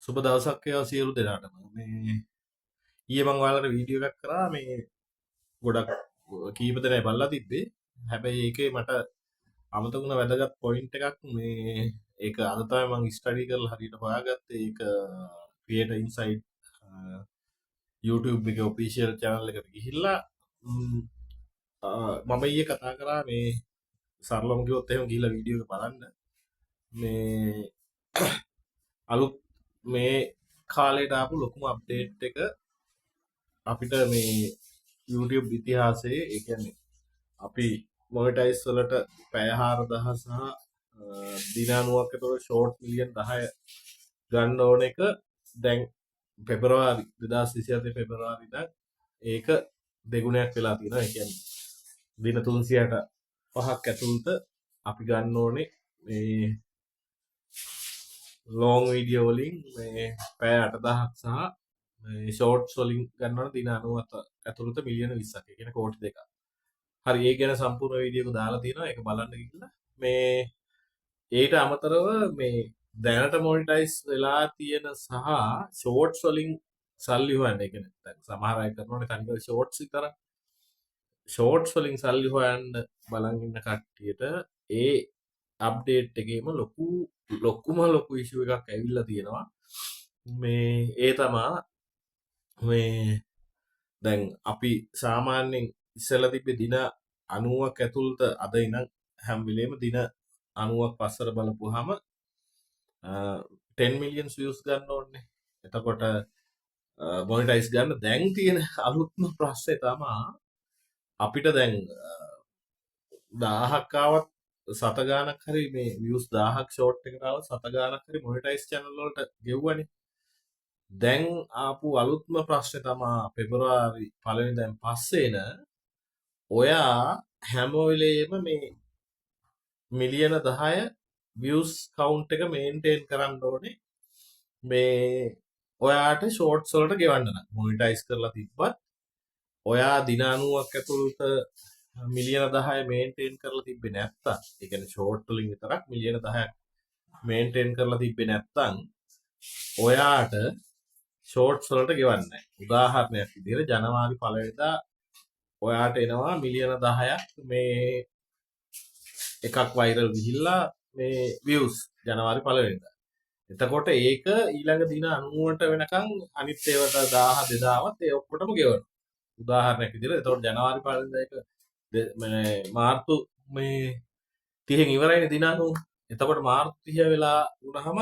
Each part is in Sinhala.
සුබ දවසක් වේවා සියලු දෙනාටම. මේ ඊයේ මම ඔයාලට වීඩියෝ එකක් කරා මේ ගොඩක් කීප දෙනෙක් බලලා තිබ්බේ. හැබැයි ඒකේ මට අමතක වුණ වැදගත් පොයින්ට් එකක් මේ ඒක අද තමයි මම ස්ටඩි කරලා හරියට හොයාගත්තේ. ඒක Creator Insight YouTube එකේ ඔෆිෂියල් channel එකට ගිහිල්ලා මම ඊයේ කතා කරා මේ සරලවම කිව්වොත් එහෙම ගිහිල්ලා වීඩියෝ එක බලන්න. මේ අලුත් මේ කාලේට ආපු ලොකුම අප්ඩේට් එක අපිට මේ YouTube ඉතිහාසයේ ඒ කියන්නේ අපි මොනිටයිස් වලට පැය 4000 සහ දින 90ක් විතර ෂෝට් මිලියන් 10 ගන්න ඕන එක දැන් පෙබරවාරි 2027 පෙබරවාරි ඉඳන් ඒක දෙගුණයක් වෙලා තියෙනවා. ඒ කියන්නේ දින 365ක් ඇතුළත අපි ගන්න ඕනේ මේ ලොං වීඩියෝ වලින් මේ පැය 8000ක් සහ මේ ෂෝට්ස් වලින් ගන්නවන දින 90 ඇතුළත මිලියන 20ක්. ඒ කියන්නේ කෝටි දෙකක්. හරි ඒ ගැන සම්පූර්ණ වීඩියෝ එක දාලා තියෙනවා. ඒක බලන්න ගිහිල්ලා මේ ඊට අමතරව මේ දැනට මොනිටයිස් වෙලා තියෙන සහ ෂෝට්ස් වලින් සල්ලි හොයන්න. ඒ කියන්නේ දැන් සමහර අය කරනවානේ තනිකර ෂෝට්ස් විතර. ෂෝට්ස් වලින් සල්ලි හොයන්න බලන් ඉන්න කට්ටියට ඒ අප්ඩේට් එකේම ලොකු ඉෂුව එකක් ඇවිල්ලා තියෙනවා. මේ ඒ තමා මේ දැන් අපි සාමාන්‍යයෙන් ඉස්සෙල්ලා තිබ්බේ දින 90ක් ඇතුළත අද ඉඳන් හැම වෙලේම දින 90ක් පස්සට බලපුවාම 10 මිලියන් views ගන්න ඕනේ. එතකොට මොනිටයිස් ගන්න දැන් තියෙන අලුත්ම ප්‍රශ්නේ තමයි අපිට දැන් 1000ක් ආවත් සත ගානක් හරි මේ views 1000ක් ෂෝට් එකට ආවත් සත ගානක් හරි මොනිටයිස් channel වලට ගෙව්වනේ. දැන් ආපු අලුත්ම ප්‍රශ්නේ තමයි පෙබරවාරි පළවෙනිදාන් පස්සේ එන ඔයා හැම වෙලේම මේ මිලියන 10 views count එක මේන්ටේන් කරන්න ඕනේ. මේ ඔයාට ෂෝට්ස් වලට ගෙවන්න නම් මොනිටයිස් කරලා තිබ්බත් ඔයා දින 90ක් ඇතුළත මිලියන 10 මේන්ටේන් කරලා තිබ්බේ නැත්තම් ඒ කියන්නේ ෂෝට් වලින් විතරක් මිලියන 10ක් මේන්ටේන් කරලා තිබ්බේ නැත්තම් ඔයාට ෂෝට්ස් වලට ගෙවන්නේ නැහැ. උදාහරණයක් විදිහට ජනවාරි 1 වෙනිදා ඔයාට එනවා මිලියන 10ක් මේ එකක් වෛරල් ගිහිල්ලා මේ views ජනවාරි 1 වෙනිදා. එතකොට ඒක ඊළඟ දින 90ට වෙනකන් අනිත් ඒවට 1000 2000වත් ඒ ඔක්කොටම ගෙවනවා. උදාහරණයක් විදිහට එතකොට ජනවාරි 1 වෙනිදා එක මේ මාර්තු මේ 30න් ඉවරයිනේ දින 90. එතකොට මාර්තු 30 වෙලා වුණාම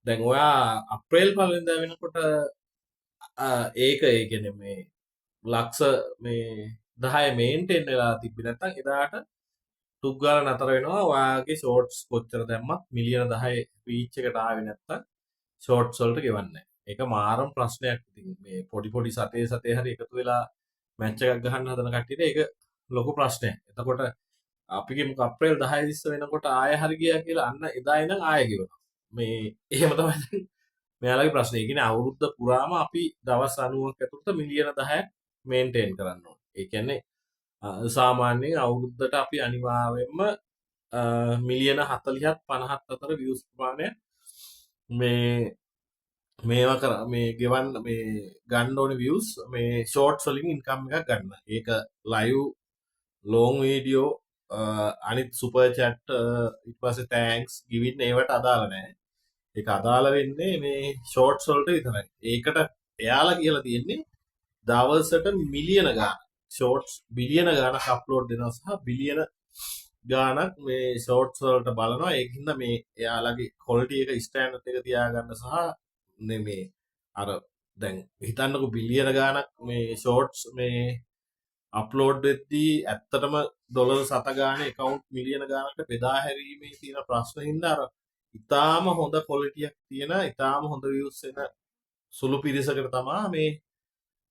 දැන් ඔයා අප්‍රේල් 1 වෙනිදා වෙනකොට ඒක ඒ කියන්නේ මේ ලක්ෂ මේ 10 මේන්ටේන් වෙලා තිබ්බේ නැත්නම් එදාට ටුක් ගාලා නතර වෙනවා. ඔයාගේ ෂෝට්ස් කොච්චර දැම්මත් මිලියන 10 රීච් එකට ආවේ නැත්නම් ෂෝට්ස් වලට ගෙවන්නේ නැහැ. ඒක මාරම් ප්‍රශ්නයක්. ඉතින් මේ පොඩි සතේ හරි එකතු වෙලා මැච් එකක් ගහන්න හදන කට්ටියට ඒක ලොකු ප්‍රශ්නයක්. එතකොට අපි කියමු අප්‍රේල් 10 20 වෙනකොට ආය හරි ගියා කියලා අන්න එදා ඉඳන් ආය ගෙවනවා. මේ එහෙම තමයි මෙයාලගේ ප්‍රශ්නේ. ඒ කියන්නේ අවුරුද්ද පුරාම අපි දවස් 90ක් ඇතුළත මිලියන 10ක් මේන්ටේන් කරන්න ඕනේ. ඒ කියන්නේ සාමාන්‍යයෙන් අවුරුද්දට අපි අනිවාර්යයෙන්ම මිලියන 40ක් 50ක් අතර views ප්‍රමාණය මේවා කර මේ ගෙවන්න මේ ගන්න ඕනේ views මේ shorts වලින් income එකක් ගන්න. ඒක live long video අනිත් super chat ඊට පස්සේ thanks giving ඒවට අදාළ නැහැ. ඒක අදාළ වෙන්නේ මේ shorts වලට විතරයි. ඒකට එයාලා කියලා තියෙන්නේ දවසට මිලියන ගාණක් ෂෝට්ස් බිලියන ගාණක් අප්ලෝඩ් දෙනවා සහ බිලියන ගාණක් මේ ෂෝට්ස් වලට බලනවා. ඒකින්ද මේ එයාලගේ ක්වොලිටි එක ස්ටෑන්ඩඩ් එක තියාගන්න සහ මේ අර දැන් හිතන්නකො බිලියන ගාණක් මේ ෂෝට්ස් මේ අප්ලෝඩ් වෙද්දී ඇත්තටම ඩොලර් 7 ගාණේ account මිලියන ගාණකට බෙදා හැරීමේ තියෙන ප්‍රශ්න හින්දා අර ඉතාලම හොඳ ක්වොලිටියක් තියෙන ඉතාලම හොඳ views එන සුළු පිරිසකට තමයි මේ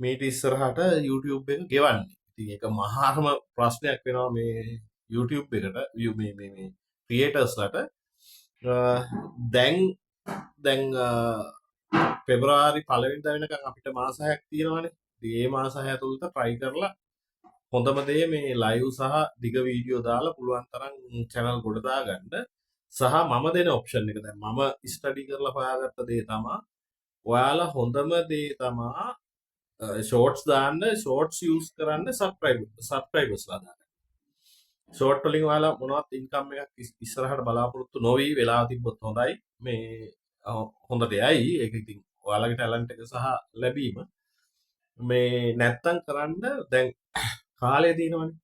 මේට ඉස්සරහට YouTube එක ගෙවන්නේ. ඉතින් ඒක මහාම ප්‍රශ්නයක් වෙනවා මේ YouTube එකට මේ ක්‍රියේටර්ස්ලට. දැන් පෙබරවාරි 1 වෙනිදා වෙනකන් අපිට මාස 6ක් තියෙනවානේ. ඉතින් මේ මාස 6 ඇතුළත try කරලා හොඳම දේ මේ live සහ දිග වීඩියෝ දාලා පුළුවන් තරම් channel ගොඩ දාගන්න. සහ මම දෙන option එක දැන් මම study කරලා හොයාගත්ත දේ තමයි ඔයාලා හොඳම දේ තමා ෂෝට්ස් දාන්න ෂෝට්ස් යූස් කරන්න සබ්ස්ක්‍රයිබර්ස්ලා දාන්න. ෂෝට් වලින් ඔයාලා මොනවත් ඉන්කම් එකක් ඉස්සරහට බලාපොරොත්තු නොවි වෙලා තිබ්බොත් හොඳයි. මේ හොඳට යයි. ඒක ඉතින් ඔයාලගේ ටැලන්ට් එක සහ ලැබීම. මේ නැත්තම් කරන්න දැන් කාලය තියෙනවනේ.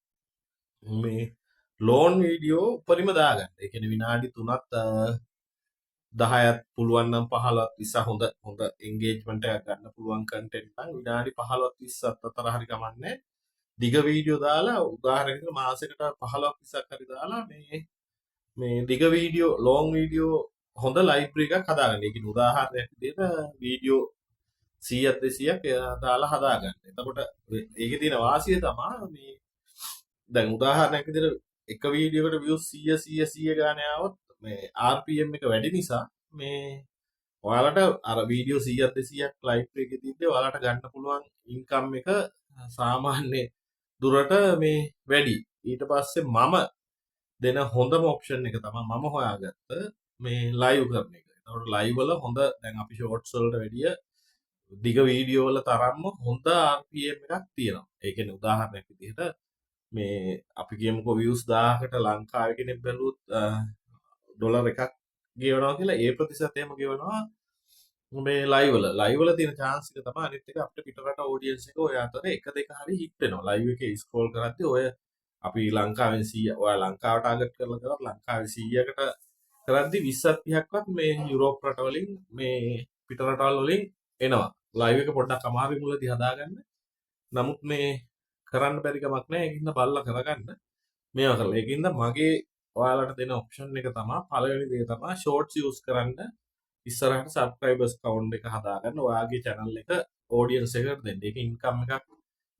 මේ ලෝන් වීඩියෝ උපරිම දාගන්න. ඒ කියන්නේ විනාඩි 3ත් 10ත් පුළුවන් නම් 15ත් 20 හොඳ එන්ගේජ්මන්ට් එකක් ගන්න පුළුවන් කන්ටෙන්ට් නම් විනාඩි 15ත් 20ත් අතර හරි කමන්නේ. දිග වීඩියෝ දාලා උදාහරණයකට මාසෙකට 15ක් 20ක් හරි දාලා මේ දිග වීඩියෝ ලොන් වීඩියෝ හොඳ ලයිබ්‍රරි එකක් හදාගන්න. ඒ කියන්නේ උදාහරණයක් විදිහට වීඩියෝ 100ක් 200ක් දාලා හදාගන්න. එතකොට ඒකේ තියෙන වාසිය තමයි මේ දැන් උදාහරණයක් විදිහට එක වීඩියෝකට views 100 ගානේ ආවොත් මේ RPM එක වැඩි නිසා මේ ඔයාලට අර වීඩියෝ 100ක් 200ක් ලයිබ්‍රරි එකේ තිබ්බේ ඔයාලට ගන්න පුළුවන් ඉන්කම් එක සාමාන්‍ය දුරට මේ වැඩි. ඊට පස්සේ මම දෙන හොඳම ඔප්ෂන් එක තමයි මම හොයාගත්ත මේ ලයිව් කරන එක. ඒතකොට ලයිව් වල හොඳ දැන් අපි ෂෝට්ස් වලට වැඩිය දිග වීඩියෝ වල තරම්ම හොඳ RPM එකක් තියෙනවා. ඒ කියන්නේ උදාහරණයක් විදිහට මේ අපි කියමුකෝ views 1000කට ලංකාවේ කෙනෙක් බැලුවොත් ඩොලර් එකක් ගෙවනවා කියලා ඒ ප්‍රතිශතයම ගෙවනවා මේ ලයිව් වල තියෙන chance එක තමයි අනිත් එක අපිට පිටරට audience එක ඔය අතර 1 2 හරි hit වෙනවා. ලයිව් එකේ scroll කරද්දී ඔය අපි ලංකාවෙන් 100 ඔයා ලංකාව ටාගට් කරලා කරත් ලංකාවේ 100කට කරද්දී 20ක් 30ක්වත් මේ යුරෝප් රටවලින් මේ පිට රටවල් වලින් එනවා. ලයිව් එක පොඩ්ඩක් අමාරුයි මුලදී හදාගන්න. නමුත් මේ කරන්න බැරි කමක් නැහැ. ඒකින්ද බලලා කරගන්න. මේවා කරලා. ඒකින්ද මගේ ඔයාලට දෙන ඔප්ෂන් එක තමයි පළවෙනි දේ තමයි ෂෝට්ස් යූස් කරන්න. ඉස්සරහට සබ්ස්ක්‍රයිබර්ස් කවුන්ට් එක හදාගන්න. ඔයාගේ channel එක audience එකට දෙන්න. ඒක ඉන්කම් එකක්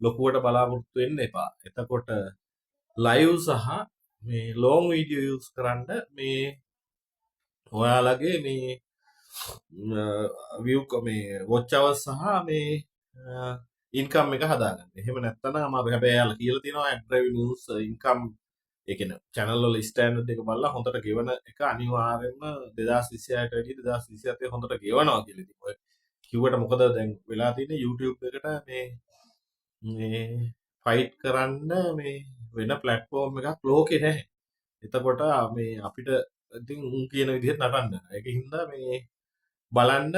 ලොකුවට බලාපොරොත්තු වෙන්න එපා. එතකොට ලයිව් සහ මේ ලොන් වීඩියෝ යූස් කරන්න මේ ඔයාලගේ මේ view මේ watch hours සහ මේ ඉන්කම් එක හදාගන්න. එහෙම නැත්නම් අමාරු. හැබැයි යාලා කියලා තියෙනවා ad revenues ඉන්කම් ඒ කියන්නේ channel වල ස්ටෑන්ඩඩ් එක බලලා හොඳට ගෙවන එක අනිවාර්යයෙන්ම 2026ට වැඩිය 2027 හොඳට ගෙවනවා කියලා ඉතින් ඔය කිව්වට මොකද දැන් වෙලා තියෙන්නේ YouTube එකට මේ ෆයිට් කරන්න මේ වෙන ප්ලැට්ෆෝම් එකක් ලෝකේ නැහැ. එතකොට මේ අපිට ඉතින් උන් කියන විදිහට නටන්න. ඒකින්ද මේ බලන්න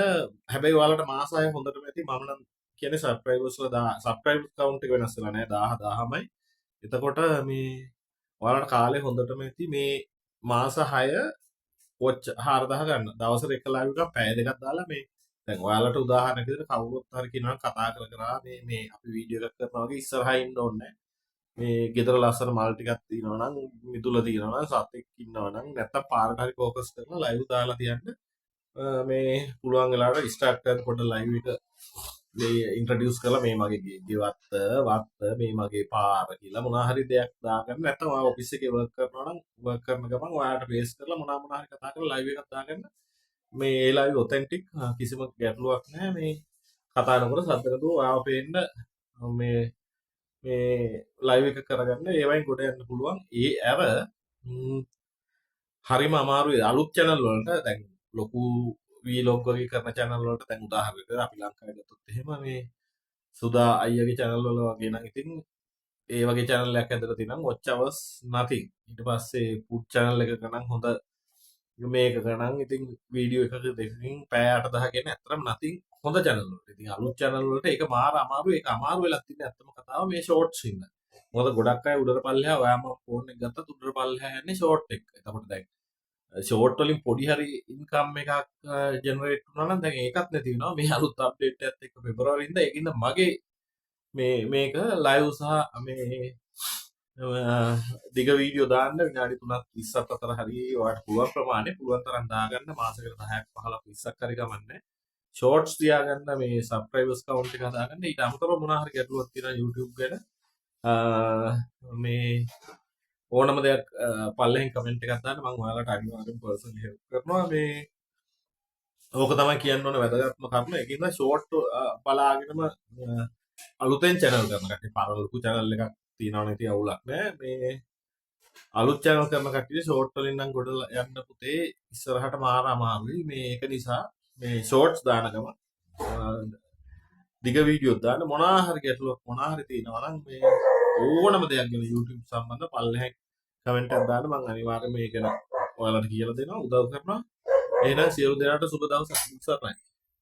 හැබැයි ඔයාලට මාස 6 හොඳටම ඇති මම නම් කියන්නේ සබ්ස්ක්‍රයිබර්ස්ලා සබ්ස්ක්‍රයිබර් කවුන්ට් එක වෙනස් වෙලා නැහැ 1000යි. එතකොට මේ ඔයාලට කාලේ හොඳටම ඇති මේ මාස 6 වොච් 4000 ගන්න. දවසට එක ලයිව් එකක් පැය දෙකක් දාලා මේ දැන් ඔයාලට උදාහරණයක් විදිහට කවුරුත් හරි කියනවා කතා කර මේ අපි වීඩියෝ එකක් කරනවා වගේ ඉස්සරහා ඉන්න ඕනේ නැහැ. මේ ගෙදර ලස්සන මල් ටිකක් තියෙනවා නම් මිදුල තියෙනවා නම් සතෙක් ඉන්නවා නම් නැත්තම් පාරට හරි ફોකස් කරලා ලයිව් දාලා තියන්න මේ පුළුවන් වෙලාවට ස්ටාර්ට් කරලා පොඩ්ඩ ලයිව් එක මේ ඉන්ට්‍රොඩියුස් කරලා මේ මගේ ගෙවත්ත වත්ත මේ මගේ පාර කියලා මොනවා හරි දෙයක් දාගන්න නැත්නම් ඔයා ඔෆිස් එකේ වර්ක් කරනවා නම් වර්ක් කරන ගමන් ඔයාට බේස් කරලා මොනවා හරි කතා කරලා ලයිව් එකක් දාගන්න මේ ඒ ලයිව් ඔතෙන්ටික් කිසිම ගැටලුවක් නැහැ මේ කතා කරනකොට සද්දකතු ඔයාව පේන්න මේ ලයිව් එක කරගන්න ඒවයින් ගොඩ යන්න පුළුවන් ඒ ඇර හරිම අමාරුයි අලුත් channel වලට දැන් ලොකු වීලොග් වගේ කරන channel වලට දැන් උදාහරණයක් අපි ලංකාවේ ගත්තොත් එහෙම මේ සුදා අයියාගේ channel වල වගේ නම් ඉතින් ඒ වගේ channel එකක් ඇදලා තිනම් watch hours nothing ඊට පස්සේ food channel එකක නම් හොඳ මේක ගණන් ඉතින් වීඩියෝ එකක දෙකකින් පැය 8-10 කියන ඇත්තටම nothing හොඳ channel වලට ඉතින් අලුත් channel වලට ඒක මාර අමාරුයි ඒක අමාරු වෙලා තියෙන ඇත්තම කතාව මේ shorts ඉන්න මොකද ගොඩක් අය උඩර පල්ලෙහා ඔයාම ෆෝන් එක ගත්තත් උඩර පල්ලෙහා යන්නේ short එක එතකොට දැන් ෂෝට් වලින් පොඩි හරි ඉන්කම් එකක් ජෙනරේට් වුණා නම් දැන් ඒකත් නැති වෙනවා මේ අලුත් අප්ඩේට් එකත් එක්ක පෙබරවාරි ඉඳන් ඒකින්ද මගේ මේක ලයිව් සහ මේ දිග වීඩියෝ දාන්න විනාඩි 3ක් 20ක් අතර හරි ඔයාලට පුළුවන් ප්‍රමාණය පුළුවන් තරම් දාගන්න මාසෙකට 10ක් 15ක් 20ක් හරි ගමන්නේ ෂෝට්ස් තියාගන්න මේ සබ්ස්ක්‍රයිබර්ස් කවුන්ට් එක හදාගන්න ඊට අමතරව මොනවා හරි ගැටලුවක් තියෙනවා YouTube ගැන මේ ඕනම දෙයක් පල්ලෙන් කමෙන්ට් එකක් දාන්න මම ඔයාලට අනිවාර්යෙන් පර්සනලි හෙල්ප් කරනවා මේ ඕක තමයි කියන්න ඕන වැදගත්ම කරුණ ඒකින්ද ෂෝට් බලාගෙනම අලුතෙන් channel කරන කට්ටිය පරලොකු channel එකක් තියෙනවා නේ තිය අවුලක් නෑ මේ අලුත් channel කරන කට්ටිය ෂෝට් වලින් නම් ගොඩ යන්න පුතේ ඉස්සරහට මාර අමාරුයි මේ ඒක නිසා මේ ෂෝට්ස් දාන ගම දිග වීඩියෝස් දාන්න මොනවා හරි ගැටලුවක් මොනවා හරි තියෙනවා නම් මේ ඕනම දෙයක් ගැන YouTube සම්බන්ධ පල්ලෙහාන් කමෙන්ට් එකක් දාන්න මම අනිවාර්යයෙන් මේක ගැන ඔයාලට කියලා දෙනවා උදව් කරනවා එහෙනම් සියලු දෙනාට සුබ දවසක්. සර්ණයි.